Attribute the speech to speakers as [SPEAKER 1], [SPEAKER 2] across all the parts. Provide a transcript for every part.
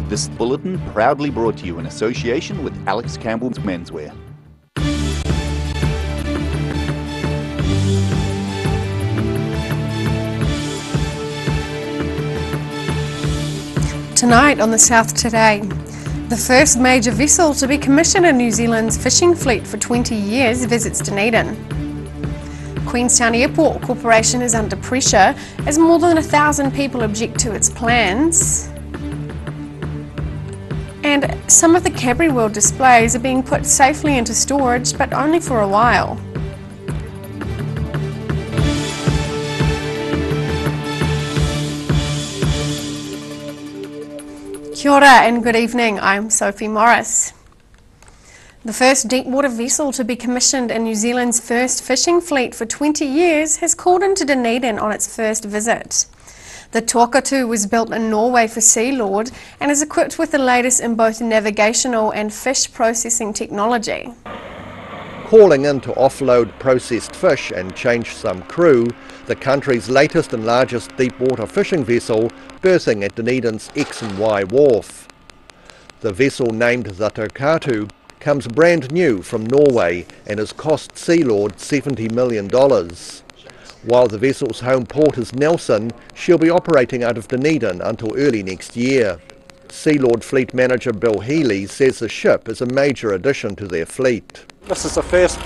[SPEAKER 1] This bulletin proudly brought to you in association with Alex Campbell's Menswear.
[SPEAKER 2] Tonight on the South Today, the first major vessel to be commissioned in New Zealand's fishing fleet for 20 years visits Dunedin. Queenstown Airport Corporation is under pressure as more than 1,000 people object to its plans. And some of the Cadbury World displays are being put safely into storage, but only for a while. Kia ora and good evening, I'm Sophie Morris. The first deepwater vessel to be commissioned in New Zealand's first fishing fleet for 20 years has called into Dunedin on its first visit. The Tuakatu was built in Norway for Sealord and is equipped with the latest in both navigational and fish processing technology.
[SPEAKER 3] Calling in to offload processed fish and change some crew, the country's latest and largest deepwater fishing vessel berthing at Dunedin's X&Y Wharf. The vessel named the Tuakatu comes brand new from Norway and has cost Sealord $70 million. While the vessel's home port is Nelson, she'll be operating out of Dunedin until early next year. Sealord Fleet Manager Bill Healy says the ship is a major addition to their fleet.
[SPEAKER 4] This is the first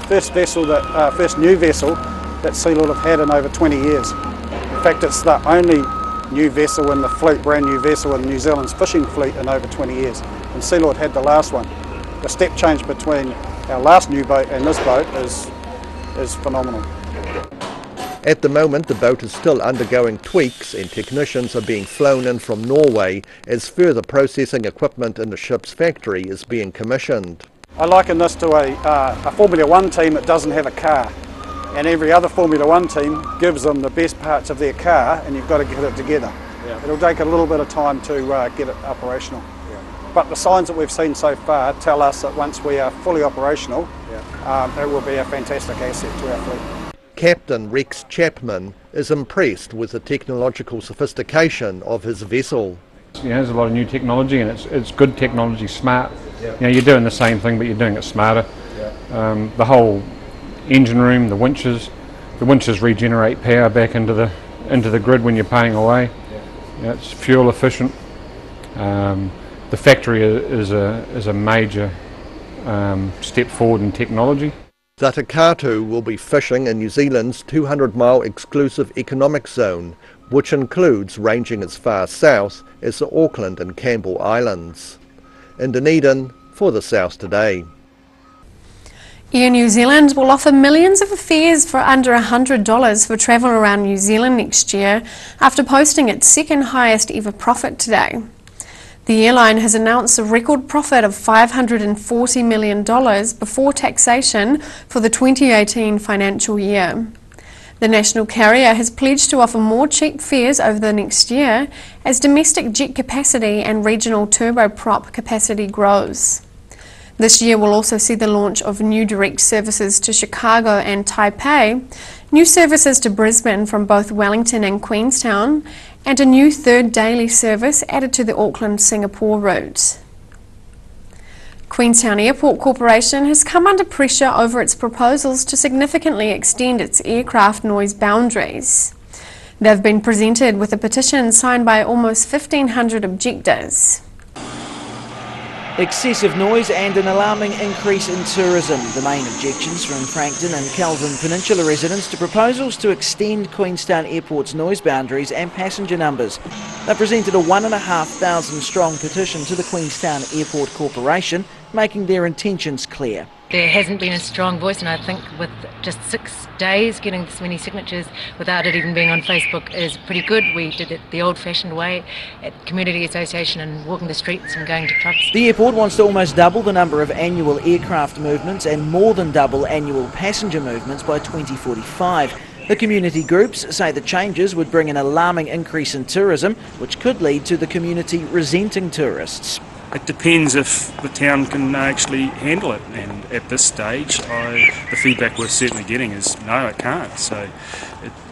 [SPEAKER 4] new vessel that Sealord have had in over 20 years. In fact, it's the only new vessel in the fleet, brand new vessel in New Zealand's fishing fleet in over 20 years. And Sealord had the last one. The step change between our last new boat and this boat is phenomenal.
[SPEAKER 3] At the moment, the boat is still undergoing tweaks and technicians are being flown in from Norway as further processing equipment in the ship's factory is being commissioned.
[SPEAKER 4] I liken this to a Formula One team that doesn't have a car, and every other Formula One team gives them the best parts of their car and you've got to get it together. Yeah. It'll take a little bit of time to get it operational. Yeah. But the signs that we've seen so far tell us that once we are fully operational, it will be a fantastic asset to our fleet.
[SPEAKER 3] Captain Rex Chapman is impressed with the technological sophistication of his vessel.
[SPEAKER 5] There's a lot of new technology and it's good technology, smart. Yeah. You're doing the same thing but you're doing it smarter. Yeah. The whole engine room, the winches regenerate power back into the grid when you're paying away. Yeah. It's fuel efficient. The factory is a major step forward in technology.
[SPEAKER 3] The Tuakatu will be fishing in New Zealand's 200-mile exclusive economic zone, which includes ranging as far south as the Auckland and Campbell Islands. In Dunedin, for the South Today.
[SPEAKER 2] Air New Zealand will offer millions of fares for under $100 for travel around New Zealand next year after posting its second highest ever profit today. The airline has announced a record profit of $540 million before taxation for the 2018 financial year. The national carrier has pledged to offer more cheap fares over the next year as domestic jet capacity and regional turboprop capacity grows. This year will also see the launch of new direct services to Chicago and Taipei, new services to Brisbane from both Wellington and Queenstown, and a new third daily service added to the Auckland-Singapore route. Queenstown Airport Corporation has come under pressure over its proposals to significantly extend its aircraft noise boundaries. They've been presented with a petition signed by almost 1,500 objectors.
[SPEAKER 6] Excessive noise and an alarming increase in tourism. The main objections from Frankton and Kelvin Peninsula residents to proposals to extend Queenstown Airport's noise boundaries and passenger numbers. They presented a 1,500 strong petition to the Queenstown Airport Corporation, making their intentions clear.
[SPEAKER 7] There hasn't been a strong voice, and I think with just 6 days getting this many signatures without it even being on Facebook is pretty good. We did it the old-fashioned way at community association and walking the streets and going to clubs.
[SPEAKER 6] The airport wants to almost double the number of annual aircraft movements and more than double annual passenger movements by 2045. The community groups say the changes would bring an alarming increase in tourism, which could lead to the community resenting tourists.
[SPEAKER 8] It depends if the town can actually handle it, and at this stage the feedback we're certainly getting is no, it can't. So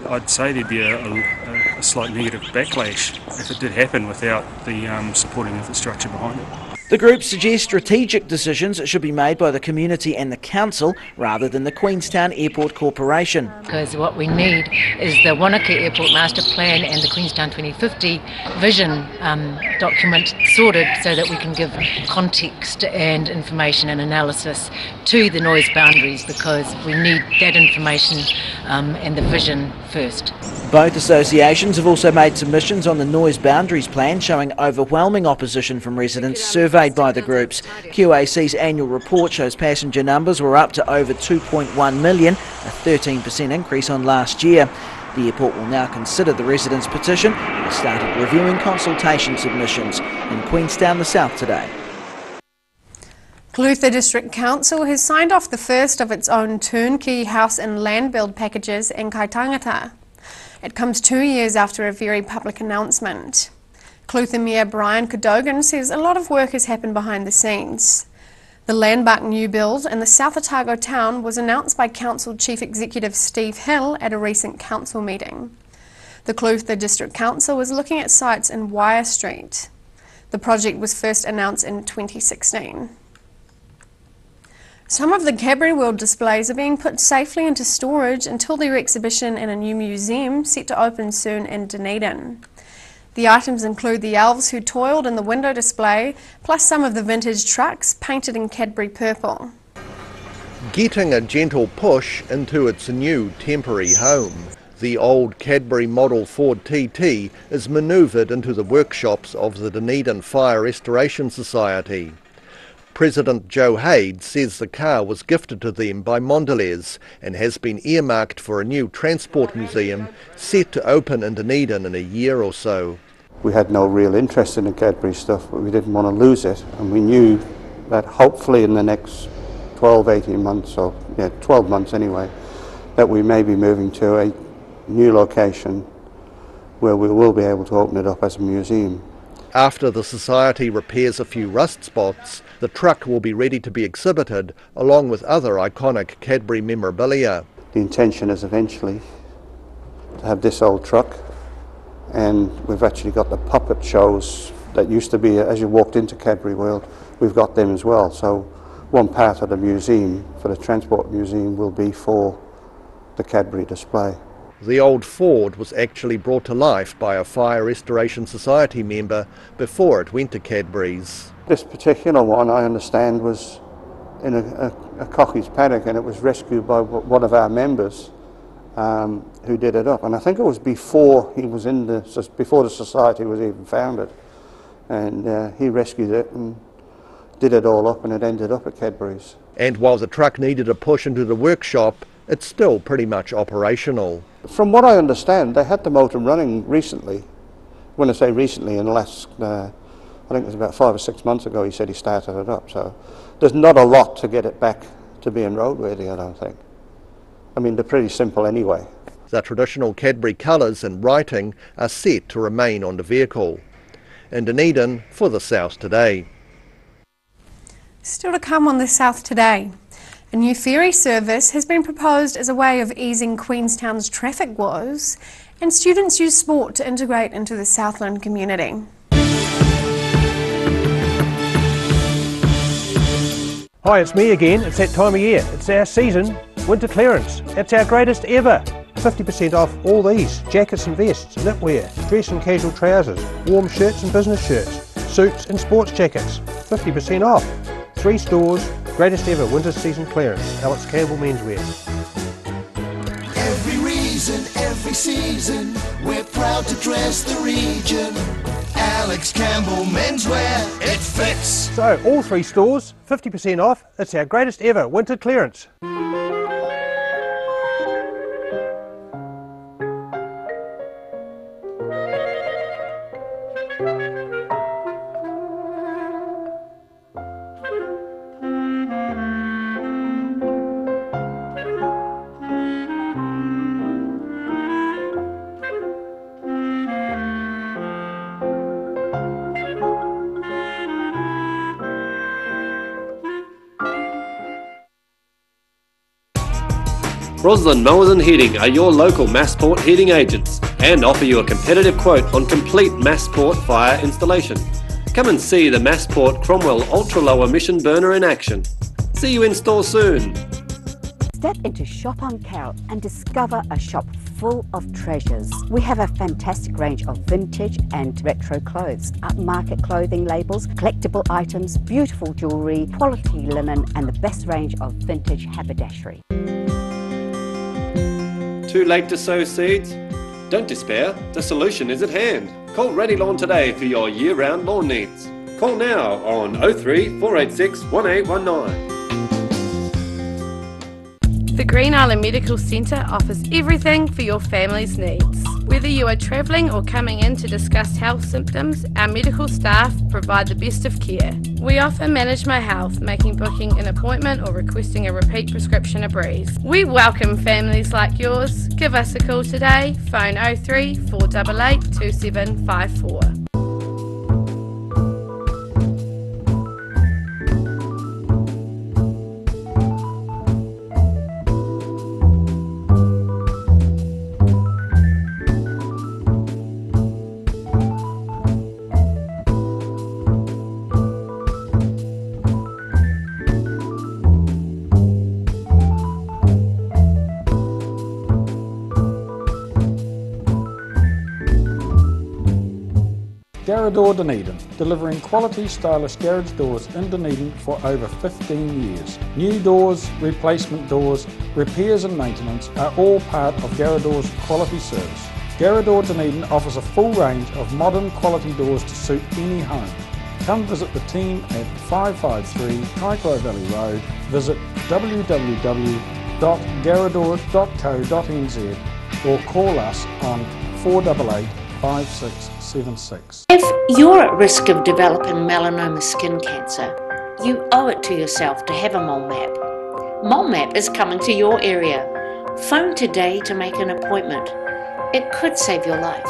[SPEAKER 8] I'd say there'd be a slight negative backlash if it did happen without the supporting infrastructure behind it.
[SPEAKER 6] The group suggests strategic decisions should be made by the community and the council rather than the Queenstown Airport Corporation.
[SPEAKER 7] Because what we need is the Wanaka Airport Master Plan and the Queenstown 2050 vision document sorted so that we can give context and information and analysis to the noise boundaries, because we need that information and the vision first.
[SPEAKER 6] Both associations have also made submissions on the noise boundaries plan, showing overwhelming opposition from residents surveyed by the groups. QAC's annual report shows passenger numbers were up to over 2.1 million, a 13% increase on last year. The airport will now consider the residents' petition and has started reviewing consultation submissions. In Queenstown, the South Today.
[SPEAKER 2] Clutha District Council has signed off the first of its own turnkey house and land build packages in Kaitangata. It comes 2 years after a very public announcement. Clutha Mayor Brian Cadogan says a lot of work has happened behind the scenes. The Landmark new build in the South Otago town was announced by Council Chief Executive Steve Hill at a recent council meeting. The Clutha District Council was looking at sites in Wyre Street. The project was first announced in 2016. Some of the Cadbury World displays are being put safely into storage until their exhibition in a new museum set to open soon in Dunedin. The items include the elves who toiled in the window display, plus some of the vintage trucks painted in Cadbury purple.
[SPEAKER 3] Getting a gentle push into its new temporary home. The old Cadbury Model Ford TT is manoeuvred into the workshops of the Dunedin Fire Restoration Society. President Joe Hayde says the car was gifted to them by Mondelez and has been earmarked for a new transport museum set to open in Dunedin in a year or so.
[SPEAKER 9] We had no real interest in the Cadbury stuff, but we didn't want to lose it, and we knew that hopefully in the next 12, 18 months, or 12 months anyway, that we may be moving to a new location where we will be able to open it up as a museum.
[SPEAKER 3] After the Society repairs a few rust spots, the truck will be ready to be exhibited along with other iconic Cadbury memorabilia.
[SPEAKER 9] The intention is eventually to have this old truck, and we've actually got the puppet shows that used to be as you walked into Cadbury World. We've got them as well, so one part of the museum, for the Transport Museum, will be for the Cadbury display.
[SPEAKER 3] The old Ford was actually brought to life by a Fire Restoration Society member before it went to Cadbury's.
[SPEAKER 9] This particular one, I understand, was in a cockey's paddock, and it was rescued by one of our members who did it up. And I think it was before he was before the society was even founded. And he rescued it and did it all up, and it ended up at Cadbury's.
[SPEAKER 3] And while the truck needed a push into the workshop, it's still pretty much operational.
[SPEAKER 9] From what I understand, they had the motor running recently. When I say recently, in the last, I think it was about 5 or 6 months ago, he said he started it up. So there's not a lot to get it back to being roadworthy, I don't think. I mean, they're pretty simple anyway.
[SPEAKER 3] The traditional Cadbury colours and writing are set to remain on the vehicle. In Dunedin, for the South Today.
[SPEAKER 2] Still to come on the South Today. A new ferry service has been proposed as a way of easing Queenstown's traffic woes, and students use sport to integrate into the Southland community.
[SPEAKER 10] Hi, it's me again. It's that time of year. It's our season, winter clearance. It's our greatest ever. 50% off all these jackets and vests, knitwear, dress and casual trousers, warm shirts and business shirts, suits and sports jackets. 50% off. 3 stores, greatest ever winter season clearance. Alex Campbell Menswear.
[SPEAKER 11] Every reason, every season, we're proud to dress the region. Alex Campbell Menswear, it fits.
[SPEAKER 10] So, all 3 stores, 50% off. It's our greatest ever winter clearance.
[SPEAKER 12] Roslyn Mowers and Heating are your local Massport heating agents and offer you a competitive quote on complete Massport fire installation. Come and see the Massport Cromwell Ultra Low Emission Burner in action. See you in store soon.
[SPEAKER 13] Step into Shop on Carroll and discover a shop full of treasures. We have a fantastic range of vintage and retro clothes, upmarket clothing labels, collectible items, beautiful jewellery, quality linen and the best range of vintage haberdashery.
[SPEAKER 12] Too late to sow seeds? Don't despair, the solution is at hand. Call Ready Lawn today for your year-round lawn needs. Call now on 03 486 1819.
[SPEAKER 14] The Green Island Medical Centre offers everything for your family's needs. Whether you are travelling or coming in to discuss health symptoms, our medical staff provide the best of care. We offer Manage My Health, making booking an appointment or requesting a repeat prescription a breeze. We welcome families like yours. Give us a call today, phone 03 488 2754.
[SPEAKER 15] Garrador Dunedin, delivering quality stylish garage doors in Dunedin for over 15 years. New doors, replacement doors, repairs and maintenance are all part of Garrador's quality service. Garrador Dunedin offers a full range of modern quality doors to suit any home. Come visit the team at 553 Kaikorai Valley Road. Visit www.garrador.co.nz or call us on 488 5676.
[SPEAKER 16] If you're at risk of developing melanoma skin cancer, you owe it to yourself to have a mole map. Mole Map is coming to your area. Phone today to make an appointment. It could save your life.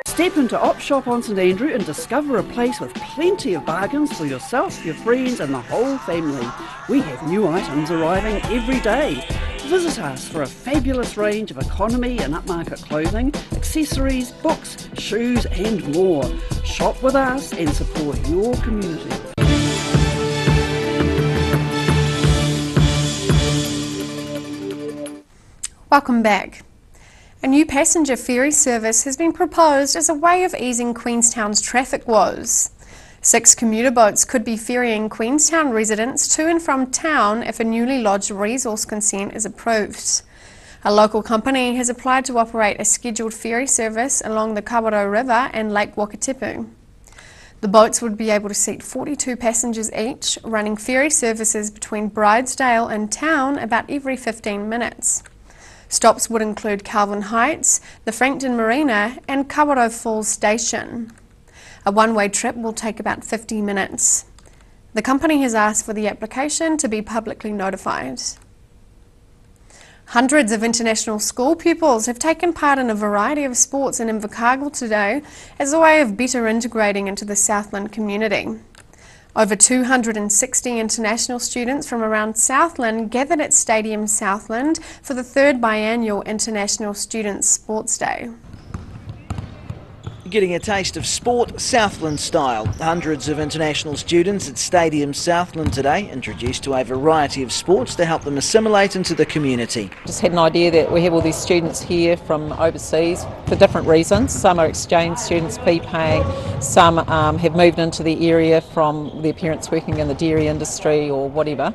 [SPEAKER 17] Step into Op Shop on St Andrew and discover a place with plenty of bargains for yourself, your friends and the whole family. We have new items arriving every day. Visit us for a fabulous range of economy and upmarket clothing, accessories, books, shoes and more. Shop with us and support your community.
[SPEAKER 2] Welcome back. A new passenger ferry service has been proposed as a way of easing Queenstown's traffic woes. 6 commuter boats could be ferrying Queenstown residents to and from town if a newly lodged resource consent is approved. A local company has applied to operate a scheduled ferry service along the Kawerau River and Lake Wakatipu. The boats would be able to seat 42 passengers each, running ferry services between Bridesdale and town about every 15 minutes. Stops would include Calvin Heights, the Frankton Marina and Kawerau Falls Station. A one-way trip will take about 50 minutes. The company has asked for the application to be publicly notified. Hundreds of international school pupils have taken part in a variety of sports in Invercargill today as a way of better integrating into the Southland community. Over 260 international students from around Southland gathered at Stadium Southland for the 3rd biannual International Students Sports Day.
[SPEAKER 6] Getting a taste of sport Southland style. Hundreds of international students at Stadium Southland today, introduced to a variety of sports to help them assimilate into the community.
[SPEAKER 18] Just had an idea that we have all these students here from overseas for different reasons. Some are exchange students, fee paying, some have moved into the area from their parents working in the dairy industry or whatever.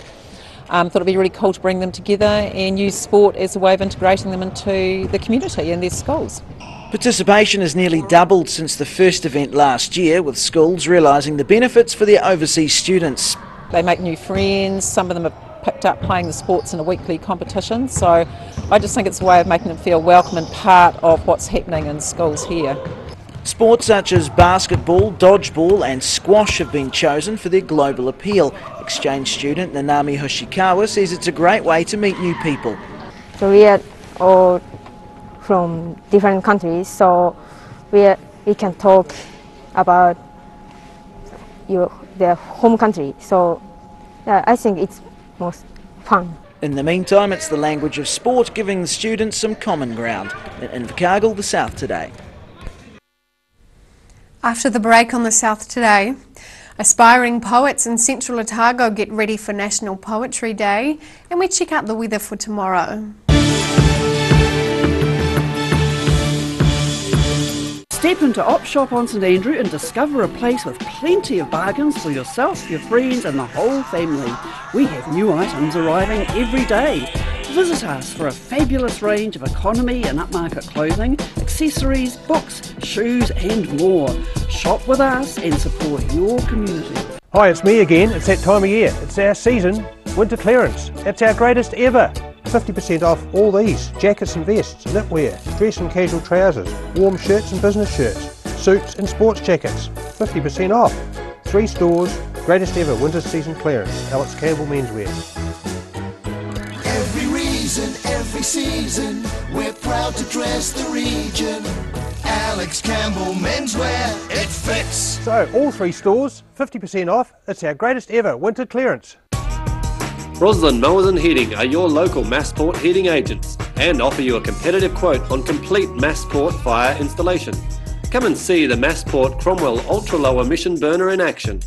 [SPEAKER 18] Thought it'd be really cool to bring them together and use sport as a way of integrating them into the community and their schools.
[SPEAKER 6] Participation has nearly doubled since the first event last year, with schools realising the benefits for their overseas students.
[SPEAKER 18] They make new friends, some of them have picked up playing the sports in a weekly competition, so I just think it's a way of making them feel welcome and part of what's happening in schools here.
[SPEAKER 6] Sports such as basketball, dodgeball and squash have been chosen for their global appeal. Exchange student Nanami Hoshikawa says it's a great way to meet new people.
[SPEAKER 19] Korea or from different countries, so we can talk about their home country. So I think it's most fun.
[SPEAKER 6] In the meantime, it's the language of sport giving the students some common ground. In Invercargill, the South Today.
[SPEAKER 2] After the break on the South Today, aspiring poets in Central Otago get ready for National Poetry Day, and we check out the weather for tomorrow.
[SPEAKER 17] Step into Op Shop on St Andrew and discover a place with plenty of bargains for yourself, your friends and the whole family. We have new items arriving every day. Visit us for a fabulous range of economy and upmarket clothing, accessories, books, shoes and more. Shop with us and support your community.
[SPEAKER 10] Hi, it's me again. It's that time of year. It's our season, winter clearance. It's our greatest ever. 50% off all these jackets and vests, knitwear, dress and casual trousers, warm shirts and business shirts, suits and sports jackets. 50% off. 3 stores, greatest ever winter season clearance. Alex Campbell Menswear.
[SPEAKER 11] Every reason, every season, we're proud to dress the region. Alex Campbell Menswear, it fits.
[SPEAKER 10] So all 3 stores, 50% off. It's our greatest ever winter clearance.
[SPEAKER 12] Roslyn Mowers and Heating are your local Massport heating agents and offer you a competitive quote on complete Massport fire installation. Come and see the Massport Cromwell Ultra Low Emission Burner in action.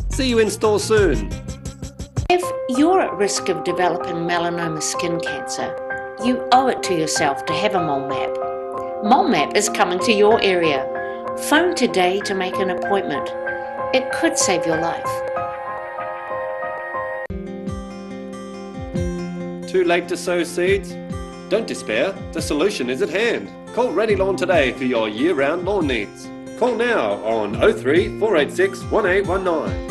[SPEAKER 12] See you in store soon.
[SPEAKER 16] If you're at risk of developing melanoma skin cancer, you owe it to yourself to have a mole map. Mole map is coming to your area. Phone today to make an appointment. It could save your life.
[SPEAKER 12] Too late to sow seeds? Don't despair, the solution is at hand. Call Ready Lawn today for your year-round lawn needs. Call now on 03 486 1819.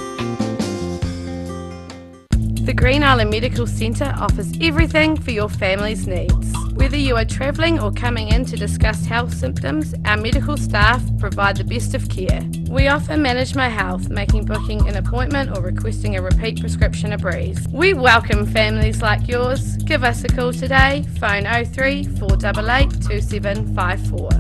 [SPEAKER 14] The Green Island Medical Centre offers everything for your family's needs. Whether you are travelling or coming in to discuss health symptoms, our medical staff provide the best of care. We offer Manage My Health, making booking an appointment or requesting a repeat prescription a breeze. We welcome families like yours. Give us a call today, phone 03 488 2754.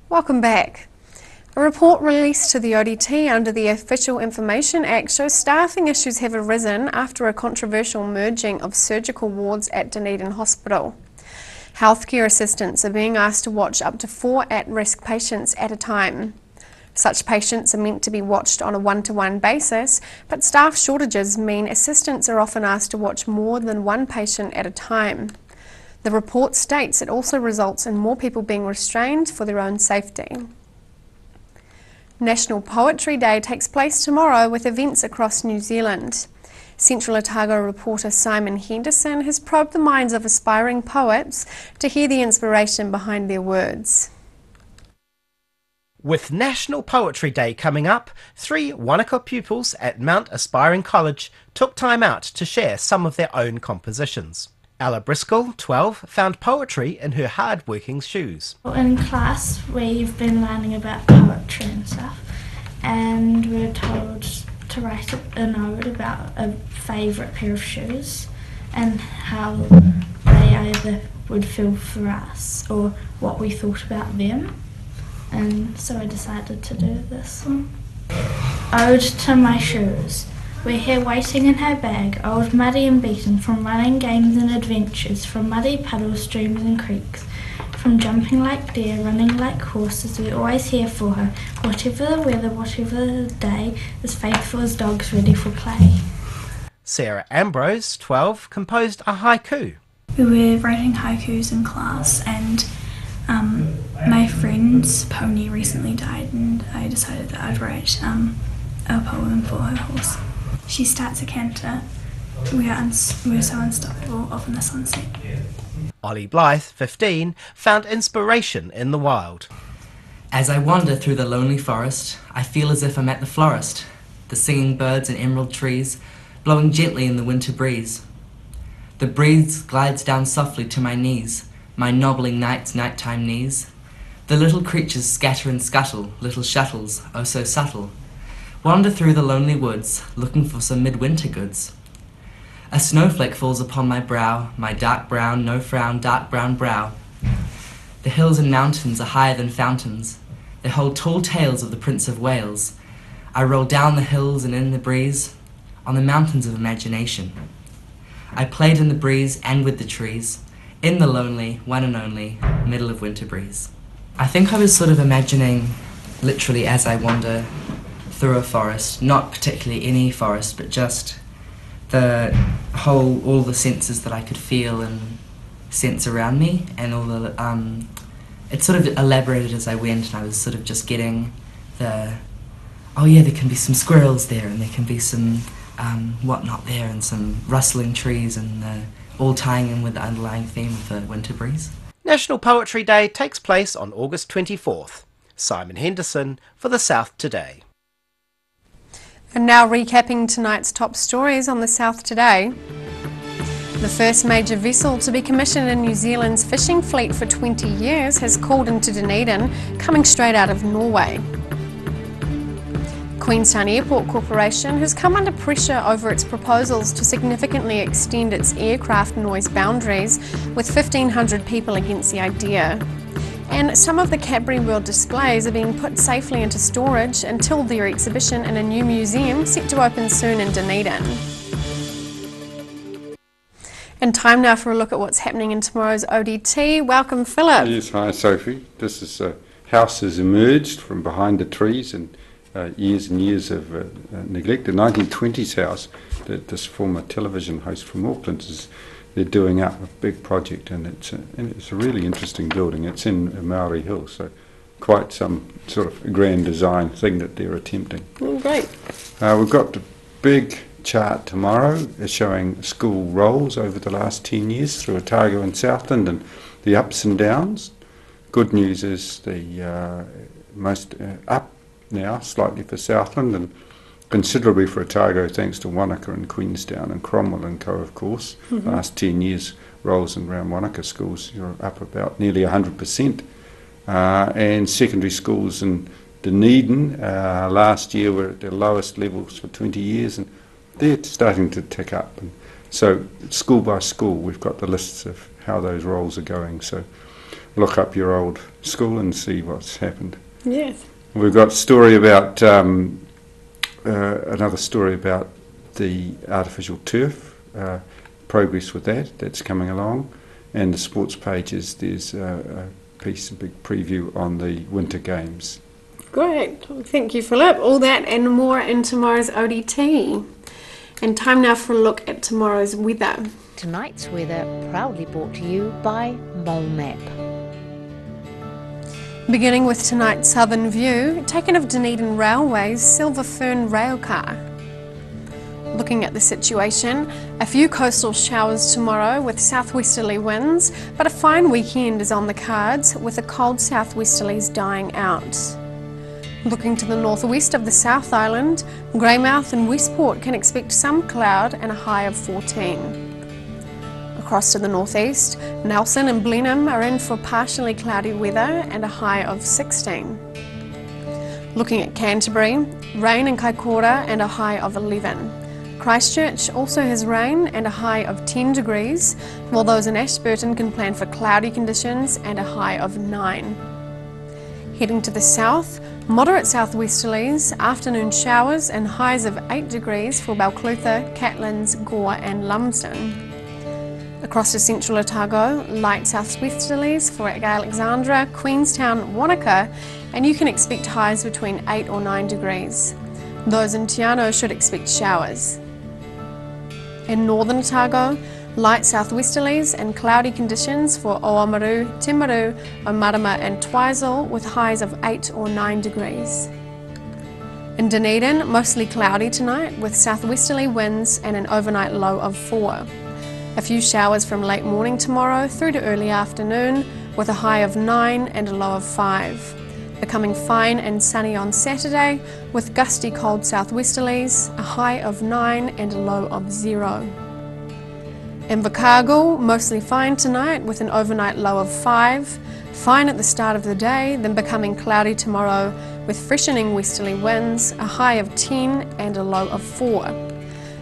[SPEAKER 14] Welcome back. A report released to the ODT under the Official Information Act shows staffing issues have arisen after a controversial merging of surgical wards at Dunedin Hospital. Healthcare assistants are being asked to watch up to 4 at-risk patients at a time. Such patients are meant to be watched on a one-to-one basis, but staff shortages mean assistants are often asked to watch more than one patient at a time. The report states it also results in more people being restrained for their own safety. National Poetry Day takes place tomorrow with events across New Zealand.
[SPEAKER 2] Central Otago reporter Simon Henderson has probed the minds of aspiring poets to hear the inspiration behind their words.
[SPEAKER 20] With National Poetry Day coming up, 3 Wanaka pupils at Mount Aspiring College took time out to share some of their own compositions. Ella Briscoe, 12, found poetry in her hard-working shoes.
[SPEAKER 21] In class, we've been learning about poetry and stuff, and we're told to write an ode about a favourite pair of shoes and how they either would feel for us or what we thought about them. And so I decided to do this one. Ode to my shoes. We're here waiting in her bag, old, muddy and beaten, from running games and adventures, from muddy puddles, streams and creeks, from jumping like deer, running like horses. We're always here for her, whatever the weather, whatever the day, as faithful as dogs ready for play.
[SPEAKER 20] Sarah Ambrose, 12, composed a haiku.
[SPEAKER 22] We were writing haikus in class, and my friend's pony recently died, and I decided that I'd write a poem for her horse. She starts a canter. We're so unstoppable, off in the sunset.
[SPEAKER 20] Ollie Blythe, 15, found inspiration in the wild.
[SPEAKER 23] As I wander through the lonely forest, I feel as if I'm at the florist, the singing birds and emerald trees, blowing gently in the winter breeze. The breeze glides down softly to my knees, my nobbling nighttime knees. The little creatures scatter and scuttle, little shuttles, oh so subtle. Wander through the lonely woods, looking for some midwinter goods. A snowflake falls upon my brow, my dark brown, no frown, dark brown brow. The hills and mountains are higher than fountains. They hold tall tales of the Prince of Wales. I roll down the hills and in the breeze, on the mountains of imagination. I played in the breeze and with the trees, in the lonely, one and only, middle of winter breeze. I think I was sort of imagining, literally as I wander through a forest, not particularly any forest, but just all the senses that I could feel and sense around me, and all the, it sort of elaborated as I went, and I was sort of just getting oh yeah, there can be some squirrels there, and there can be some whatnot there, and some rustling trees, and all tying in with the underlying theme of the winter breeze.
[SPEAKER 20] National Poetry Day takes place on August 24th. Simon Henderson for the South Today.
[SPEAKER 2] And now recapping tonight's top stories on the South Today. The first major vessel to be commissioned in New Zealand's fishing fleet for 20 years has called into Dunedin, coming straight out of Norway. Queenstown Airport Corporation has come under pressure over its proposals to significantly extend its aircraft noise boundaries, with 1,500 people against the idea. And some of the Cadbury World displays are being put safely into storage until their exhibition in a new museum set to open soon in Dunedin. And time now for a look at what's happening in tomorrow's ODT. Welcome, Philip.
[SPEAKER 24] Yes, hi Sophie. This is a house has emerged from behind the trees and years of neglect. The 1920s house that this former television host from Auckland they're doing up a big project, and it's a really interesting building. It's in Maori Hill, so quite some sort of grand design thing that they're attempting.
[SPEAKER 2] Oh, great.
[SPEAKER 24] We've got the big chart tomorrow showing school roles over the last 10 years through Otago and Southland and the ups and downs. Good news is the most up now, slightly for Southland and considerably for Otago, thanks to Wanaka and Queenstown and Cromwell and Co, of course. Last 10 years, roles in around Wanaka schools are up about nearly 100%. And secondary schools in Dunedin last year were at their lowest levels for 20 years, and they're starting to tick up. And so school by school, we've got the lists of how those roles are going. So look up your old school and see what's happened.
[SPEAKER 2] Yes.
[SPEAKER 24] We've got a story about another story about the artificial turf, progress with that's coming along, and the sports pages, there's a big preview on the Winter Games.
[SPEAKER 2] Great, thank you, Philip. All that and more in tomorrow's ODT. And time now for a look at tomorrow's weather.
[SPEAKER 16] Tonight's weather proudly brought to you by MoleMap.
[SPEAKER 2] Beginning with tonight's southern view, taken of Dunedin Railway's Silver Fern railcar. Looking Looking at the situation, a few coastal showers tomorrow with southwesterly winds, but a fine weekend is on the cards with the cold southwesterlies dying out. Looking to the northwest of the South Island, Greymouth and Westport can expect some cloud and a high of 14. Across to the northeast, Nelson and Blenheim are in for partially cloudy weather and a high of 16. Looking at Canterbury, rain in Kaikoura and a high of 11. Christchurch also has rain and a high of 10 degrees, while those in Ashburton can plan for cloudy conditions and a high of 9. Heading to the south, moderate southwesterlies, afternoon showers and highs of 8 degrees for Balclutha, Catlins, Gore and Lumsden. Across to central Otago, light southwesterlies for Alexandra, Queenstown, Wanaka, and you can expect highs between 8 or 9 degrees. Those in Te Anau should expect showers. In northern Otago, light southwesterlies and cloudy conditions for Oamaru, Timaru, Omarama and Twizel with highs of 8 or 9 degrees. In Dunedin, mostly cloudy tonight with southwesterly winds and an overnight low of 4. A few showers from late morning tomorrow through to early afternoon with a high of 9 and a low of 5. Becoming fine and sunny on Saturday with gusty cold southwesterlies, a high of 9 and a low of 0. In Invercargill, mostly fine tonight with an overnight low of 5. Fine at the start of the day, then becoming cloudy tomorrow with freshening westerly winds, a high of 10 and a low of 4.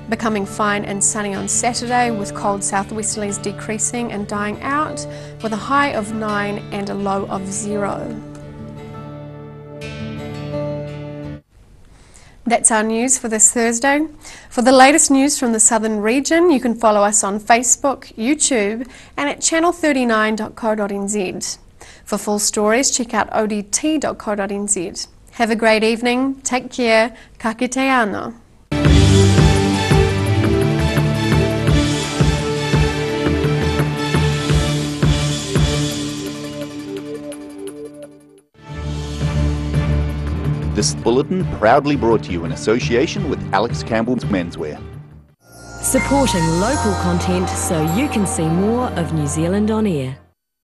[SPEAKER 2] Becoming fine and sunny on Saturday with cold southwesterlies decreasing and dying out with a high of 9 and a low of 0. That's our news for this Thursday. For the latest news from the southern region, you can follow us on Facebook, YouTube and at channel39.co.nz. For full stories, check out odt.co.nz. Have a great evening, take care, ka kite anō.
[SPEAKER 1] This bulletin proudly brought to you in association with Alex Campbell's Menswear.
[SPEAKER 4] Supporting local content so you can see more of New Zealand on air.